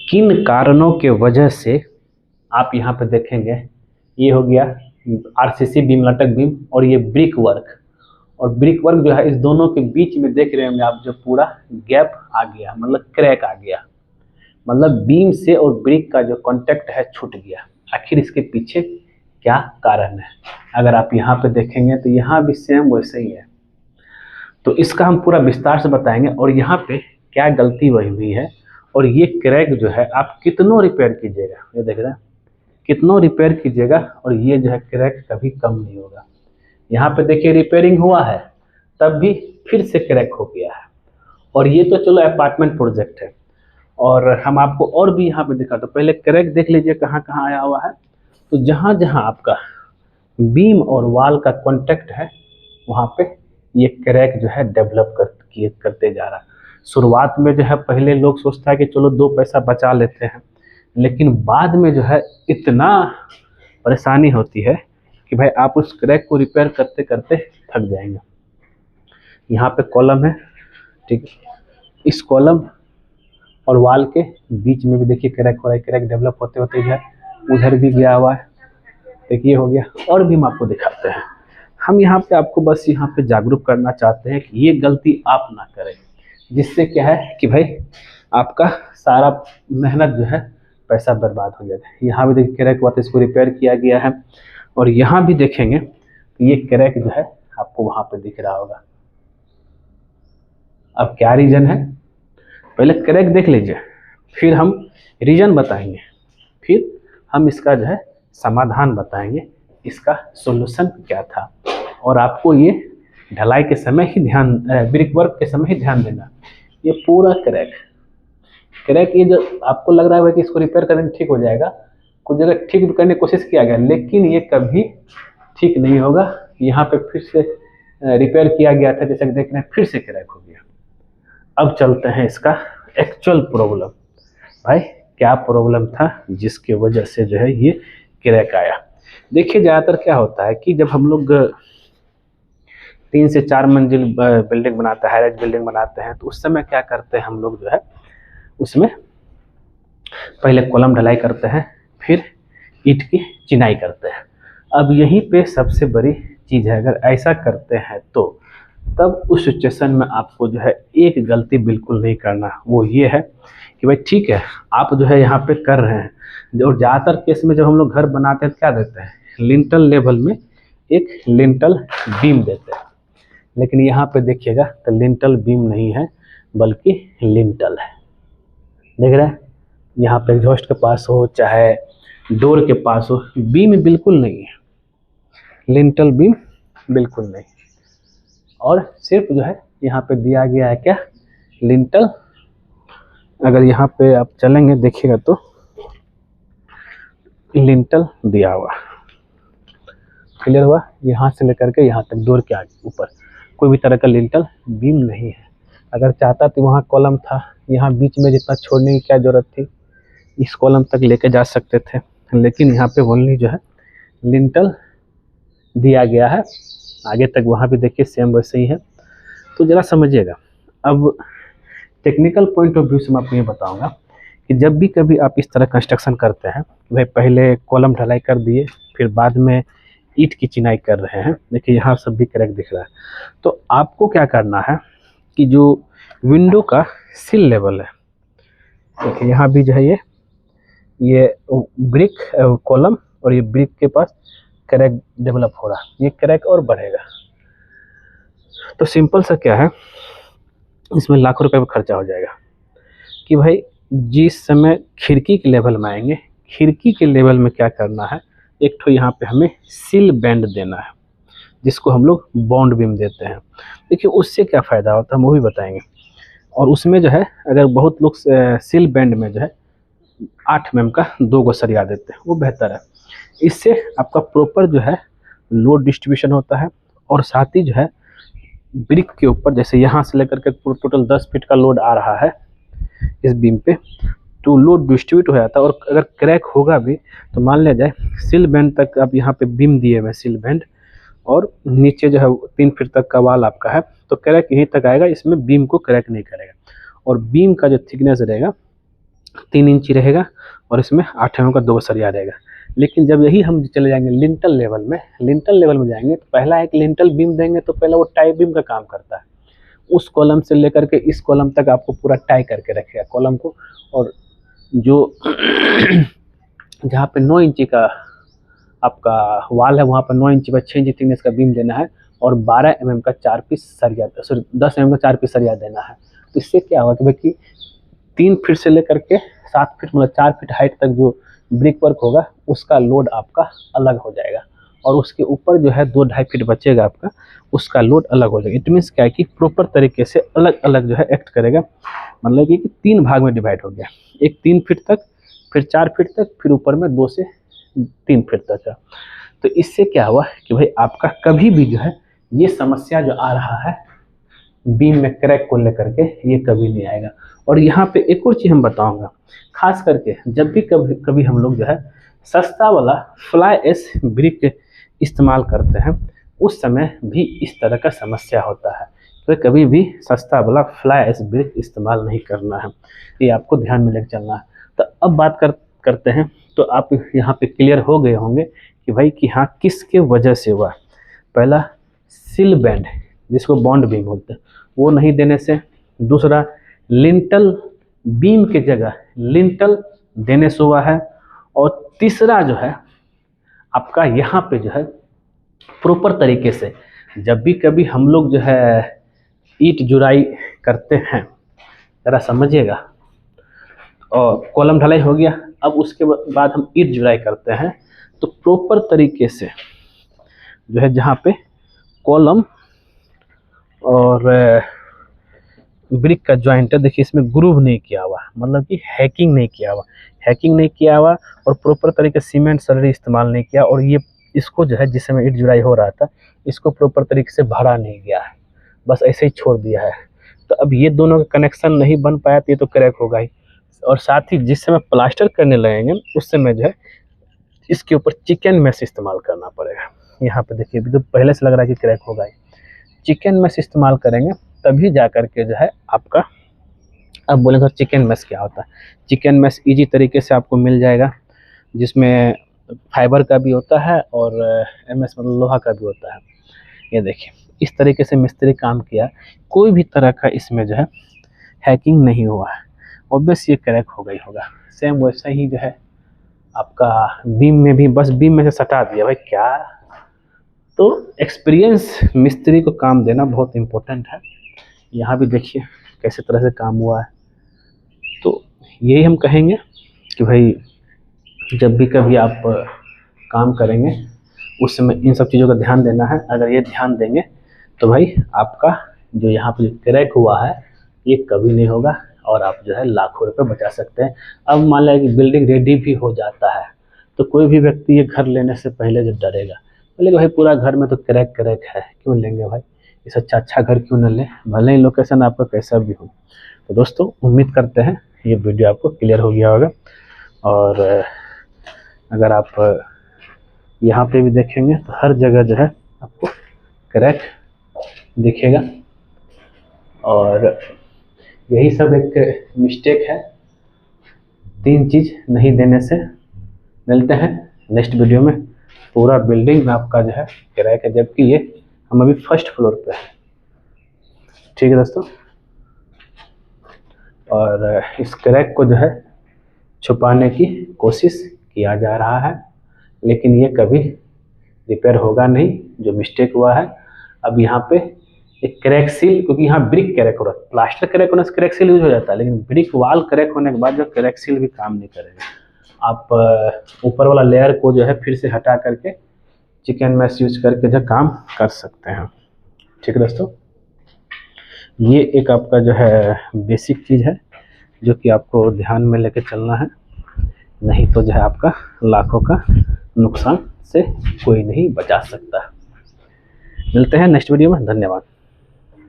किन कारणों के वजह से आप यहाँ पे देखेंगे, ये हो गया आरसीसी बीम, लटक बीम, और ये ब्रिक वर्क। और ब्रिक वर्क जो है, इस दोनों के बीच में देख रहे होंगे आप, जो पूरा गैप आ गया, मतलब क्रैक आ गया, मतलब बीम से और ब्रिक का जो कांटेक्ट है छूट गया। आखिर इसके पीछे क्या कारण है? अगर आप यहाँ पे देखेंगे तो यहाँ भी सेम वैसे ही है। तो इसका हम पूरा विस्तार से बताएंगे, और यहाँ पे क्या गलती हुई है, और ये क्रैक जो है आप कितनों रिपेयर कीजिएगा, ये देख रहे हैं, कितनों रिपेयर कीजिएगा और ये जो है क्रैक कभी कम नहीं होगा। यहाँ पे देखिए रिपेयरिंग हुआ है, तब भी फिर से क्रैक हो गया है। और ये तो चलो अपार्टमेंट प्रोजेक्ट है, और हम आपको और भी यहाँ पे दिखा, तो पहले क्रैक देख लीजिए कहाँ कहाँ आया हुआ है। तो जहाँ जहाँ आपका बीम और वॉल का कांटेक्ट है, वहाँ पे ये क्रैक जो है डेवलप करते जा रहा है। शुरुआत में जो है पहले लोग सोचता है कि चलो 2 पैसा बचा लेते हैं, लेकिन बाद में जो है इतना परेशानी होती है कि भाई आप उस क्रैक को रिपेयर करते करते थक जाएंगे। यहाँ पे कॉलम है, ठीक है, इस कॉलम और वॉल के बीच में भी देखिए क्रैक हो रहा है। क्रैक डेवलप होते होते जो है उधर भी गया हुआ है, देखिए हो गया। और भी हम आपको दिखाते हैं। हम यहाँ पे आपको बस यहाँ पे जागरूक करना चाहते हैं कि ये गलती आप ना करें, जिससे क्या है कि भाई आपका सारा मेहनत जो है पैसा बर्बाद हो जाता है। यहाँ भी देखिए क्रैक हुआ था, इसको रिपेयर किया गया है। और यहाँ भी देखेंगे तो ये क्रैक जो है आपको वहाँ पे दिख रहा होगा। अब क्या रीजन है, पहले क्रैक देख लीजिए, फिर हम रीजन बताएंगे, फिर हम इसका जो है समाधान बताएंगे, इसका सॉल्यूशन क्या था। और आपको ये ढलाई के समय ही ध्यान, ब्रिक वर्क के समय ही ध्यान देना। ये पूरा क्रैक ये जो आपको लग रहा है कि इसको रिपेयर करने ठीक हो जाएगा, कुछ जगह ठीक भी करने की कोशिश किया गया, लेकिन ये कभी ठीक नहीं होगा। यहाँ पे फिर से रिपेयर किया गया था, जैसे कि देख रहे हैं, फिर से क्रैक हो गया। अब चलते हैं इसका एक्चुअल प्रॉब्लम, भाई क्या प्रॉब्लम था जिसके वजह से जो है ये क्रैक आया। देखिए ज़्यादातर क्या होता है कि जब हम लोग 3 से 4 मंजिल बिल्डिंग बनाते हैं, हाई राइज बिल्डिंग बनाते हैं, तो उस समय क्या करते हैं हम लोग जो है, उसमें पहले कॉलम ढलाई करते हैं, फिर ईंट की चिनाई करते हैं। अब यहीं पे सबसे बड़ी चीज़ है, अगर ऐसा करते हैं तो तब उस सिचुएशन में आपको जो है एक गलती बिल्कुल नहीं करना, वो ये है कि भाई ठीक है आप जो है यहाँ पे कर रहे हैं, और ज़्यादातर केस में जब हम लोग घर बनाते हैं तो क्या देते हैं, लिंटल लेवल में एक लिंटल बीम देते हैं। लेकिन यहाँ पे देखिएगा तो लिंटल बीम नहीं है, बल्कि लिंटल है। देख रहे हैं, यहाँ पे एग्जॉस्ट के पास हो चाहे डोर के पास हो, बीम बिल्कुल नहीं है, लिंटल बीम बिल्कुल नहीं। और सिर्फ जो है यहाँ पे दिया गया है क्या, लिंटल। अगर यहाँ पे आप चलेंगे देखिएगा तो लिंटल दिया हुआ, क्लियर हुआ, यहाँ से लेकर के यहाँ तक डोर के आगे ऊपर कोई भी तरह का लिंटल बीम नहीं है। अगर चाहता तो वहाँ कॉलम था, यहाँ बीच में जितना छोड़ने की क्या ज़रूरत थी, इस कॉलम तक लेके जा सकते थे, लेकिन यहाँ पे ओनली जो है लिंटल दिया गया है। आगे तक वहाँ भी देखिए सेम वैसे ही है, तो ज़रा समझिएगा। अब टेक्निकल पॉइंट ऑफ व्यू से मैं आपको ये बताऊँगा कि जब भी कभी आप इस तरह कंस्ट्रक्शन करते हैं, भाई पहले कॉलम ढलाई कर दिए, फिर बाद में ईंट की चिनाई कर रहे हैं, देखिए यहाँ सब भी क्रैक दिख रहा है, तो आपको क्या करना है कि जो विंडो का सिल लेवल है, देखिए यहाँ भी जो है ये ब्रिक कॉलम और ये ब्रिक के पास क्रैक डेवलप हो रहा है, ये क्रैक और बढ़ेगा। तो सिंपल सा क्या है, इसमें लाखों रुपए का खर्चा हो जाएगा कि भाई जिस समय खिड़की के लेवल में आएंगे, खिड़की के लेवल में क्या करना है, एक तो यहाँ पे हमें सिल बैंड देना है, जिसको हम लोग बॉन्ड बीम देते हैं। देखिए उससे क्या फ़ायदा होता है हम वो भी बताएंगे। और उसमें जो है अगर बहुत लोग सिल बैंड में जो है 8 mm का 2 गो सरिया देते हैं, वो बेहतर है। इससे आपका प्रॉपर जो है लोड डिस्ट्रीब्यूशन होता है, और साथ ही जो है ब्रिक के ऊपर, जैसे यहाँ से लेकर के टोटल 10 फीट का लोड आ रहा है इस बीम पे, तो लोड डिस्ट्रीब्यूट हो जाता है। और अगर क्रैक होगा भी तो मान लिया जाए सिल बैंड तक आप यहाँ पे बीम दिए हुए सिल बैंड, और नीचे जो है 3 फीट तक का वाल आपका है, तो क्रैक यहीं तक आएगा, इसमें बीम को क्रैक नहीं करेगा। और बीम का जो थिकनेस रहेगा 3 इंची रहेगा और इसमें 8 mm का 2 सरिया रहेगा। लेकिन जब यही हम चले जाएंगे लिंटल लेवल में जाएंगे तो पहला एक लिंटल बीम देंगे तो पहला वो टाई बीम का काम करता है। उस कॉलम से लेकर के इस कॉलम तक आपको पूरा टाई करके रखेगा कॉलम को, और जो जहाँ पे 9 इंची का आपका वाल है वहाँ पर 9 इंची पर 6 इंची थिकनेस का बीम देना है और 12 mm का 4 पीस सरिया, सॉरी 10 mm का 4 पीस सरिया देना है। तो इससे क्या होगा कि भाई कि 3 फीट से लेकर के 7 फीट मतलब 4 फीट हाइट तक जो ब्रिक वर्क होगा उसका लोड आपका अलग हो जाएगा, और उसके ऊपर जो है 2-2.5 फीट बचेगा आपका, उसका लोड अलग हो जाएगा। इट मीन्स क्या है कि प्रॉपर तरीके से अलग अलग जो है एक्ट करेगा। मतलब कि 3 भाग में डिवाइड हो गया, एक 3 फीट तक, फिर 4 फीट तक, फिर ऊपर में 2 से 3 फीट तक है। तो इससे क्या हुआ कि भाई आपका कभी भी जो है ये समस्या जो आ रहा है बीम में क्रैक को लेकर के, ये कभी नहीं आएगा। और यहाँ पे एक और चीज़ हम बताऊंगा, खास करके जब भी कभी हम लोग जो है सस्ता वाला फ्लाई एश ब्रिक इस्तेमाल करते हैं उस समय भी इस तरह का समस्या होता है। तो कभी भी सस्ता वाला फ्लाई एश ब्रिक इस्तेमाल नहीं करना है, ये आपको ध्यान में लेकर चलना है। तो अब बात करते हैं, तो आप यहाँ पे क्लियर हो गए होंगे कि भाई कि हाँ किसके वजह से हुआ। पहला सिल बैंड जिसको बॉन्ड बीम बोलते हैं वो नहीं देने से, दूसरा लिंटल बीम के जगह लिंटल देने से हुआ है, और तीसरा जो है आपका यहाँ पे जो है प्रॉपर तरीके से जब भी कभी हम लोग जो है ईंट जुराई करते हैं, ज़रा समझिएगा, और कॉलम ढलाई हो गया, अब उसके बाद हम ईंट जुराई करते हैं तो प्रॉपर तरीके से जो है जहाँ पे कॉलम और ब्रिक का जॉइंट है, देखिए इसमें ग्रूव नहीं किया हुआ, मतलब कि हैकिंग नहीं किया हुआ और प्रॉपर तरीके से सीमेंट सलरी इस्तेमाल नहीं किया, और ये इसको जो है जिस समय ईंट जुराई हो रहा था इसको प्रॉपर तरीके से भरा नहीं गया है, बस ऐसे ही छोड़ दिया है। तो अब ये दोनों का कनेक्शन नहीं बन पाया तो ये तो क्रैक होगा ही, और साथ ही जिस समय प्लास्टर करने लगेंगे उस समय जो है इसके ऊपर चिकन मैश इस्तेमाल करना पड़ेगा। यहाँ पे देखिए अभी तो पहले से लग रहा है कि क्रैक होगा ही, चिकन मैश इस्तेमाल करेंगे तभी जा करके जो है आपका, अब बोलेंगे तो चिकन मैश क्या होता है। चिकन मैश इजी तरीके से आपको मिल जाएगा जिसमें फाइबर का भी होता है और एमएस मतलब लोहा का भी होता है। ये देखिए इस तरीके से मिस्त्री काम किया, कोई भी तरह का इसमें जो है हैकिंग नहीं हुआ है, ऑब्वियस ये क्रैक होगा ही होगा। सेम वैसा ही जो है आपका बीम में भी, बस बीम में से सटा दिया भाई क्या। तो एक्सपीरियंस मिस्त्री को काम देना बहुत इम्पोर्टेंट है। यहाँ भी देखिए कैसे तरह से काम हुआ है। तो यही हम कहेंगे कि भाई जब भी कभी आप काम करेंगे उस समय इन सब चीज़ों का ध्यान देना है। अगर ये ध्यान देंगे तो भाई आपका जो यहाँ पे क्रैक हुआ है ये कभी नहीं होगा और आप जो है लाखों रुपए बचा सकते हैं। अब मान लिया कि बिल्डिंग रेडी भी हो जाता है तो कोई भी व्यक्ति ये घर लेने से पहले जो डरेगा, बोलेगा भाई पूरा घर में तो क्रैक है, क्यों लेंगे भाई, इससे अच्छा घर क्यों न लें, भले ही लोकेशन आपका कैसा भी हो। तो दोस्तों उम्मीद करते हैं ये वीडियो आपको क्लियर हो गया होगा, और अगर आप यहाँ पे भी देखेंगे तो हर जगह जो है आपको क्रैक दिखेगा, और यही सब एक मिस्टेक है 3 चीज़ नहीं देने से। मिलते हैं नेक्स्ट वीडियो में, पूरा बिल्डिंग में आपका जो है क्रैक है, जबकि ये हम अभी फर्स्ट फ्लोर पे हैं। ठीक है दोस्तों, और इस क्रैक को जो है छुपाने की कोशिश किया जा रहा है, लेकिन ये कभी रिपेयर होगा नहीं जो मिस्टेक हुआ है। अब यहाँ पे एक क्रैक सील, क्योंकि यहाँ ब्रिक क्रैक हो रहा है, प्लास्टर क्रैक होने से क्रैक सील यूज हो जाता है, लेकिन ब्रिक वाल क्रैक होने के बाद जो क्रैक सील भी काम नहीं करेगा। आप ऊपर वाला लेयर को जो है फिर से हटा करके चिकन मैश यूज करके जो काम कर सकते हैं। ठीक है दोस्तों, ये एक आपका जो है बेसिक चीज़ है जो कि आपको ध्यान में लेके चलना है, नहीं तो जो है आपका लाखों का नुकसान से कोई नहीं बचा सकता। मिलते हैं नेक्स्ट वीडियो में, धन्यवाद।